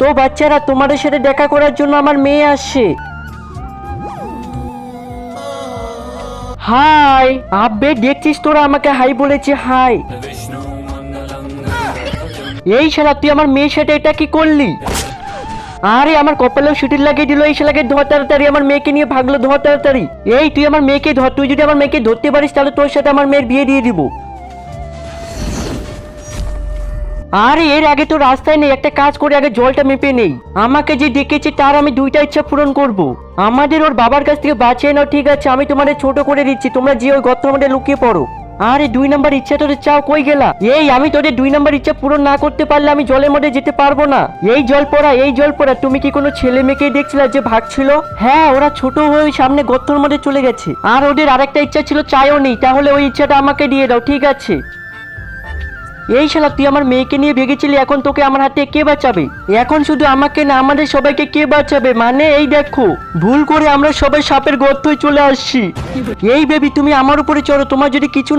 তো বাচ্চারা, তোমাদের সাথে দেখা করার জন্য আমার মেয়ে আসছে। হাই আব্বে, দেখছিস তোরা আমাকে হাই বলেছে, হাই। এই শালা, তুই আমার মেয়ের সাথে এটা কি করলি? আরে আমার কপালেও শুটিং লাগিয়ে দিল। এই শালাকে ধর তাড়াতাড়ি, আমার মেয়েকে নিয়ে ভাগলো, ধর তাড়াতাড়ি। এই তুই আমার মেয়েকে ধর, তুই যদি আমার মেয়েকে ধরতে পারিস তাহলে তোর সাথে আমার মেয়ের বিয়ে দিয়ে দিব। আরে এর আগে তো রাস্তায় নেই, একটা কাজ করে আগে জলটা মেপে নেই। আমাকে যে ডেকেছে তার আমি দুইটা ইচ্ছা পূরণ করব। আমাদের ওর বাবার কাছ থেকে বাঁচিয়ে নাও, ঠিক আছে? আমি তোমাদের ছোট করে দিচ্ছি, তোমরা যে ওই গর্তের মধ্যে লুকিয়ে পড়ো। আরে 2 নাম্বার ইচ্ছা তোদের চাও, কই গেলা? এই আমি তোদের 2 নাম্বার ইচ্ছা পূরণ না করতে পারলে আমি জলের মধ্যে যেতে পারবো না। এই জল পড়া, এই জল পড়া, তুমি কি কোনো ছেলে মেয়েকে দেখছিলে যে ভাগছিল? হ্যাঁ, ওরা ছোট হয়ে ওই সামনে গর্তের মধ্যে চলে গেছে। আর ওদের আরেকটা ইচ্ছা ছিল, চাইও নেই, তাহলে ওই ইচ্ছাটা আমাকে দিয়ে দাও, ঠিক আছে? এই শালা, তুই আমার মেয়েকে নিয়ে ভেগেছিলি, এখন তোকে আমার হাতে কে বাঁচাবে? এখন শুধু আমাকে না, আমাদের সবাইকে কে বাঁচাবে? মানে এই দেখো, ভুল করে আমরা সবাই সাপের গর্তই চলে আসছি। এই বেবি, তুমি আমার উপরে চড়ো, তোমার যদি কিছু না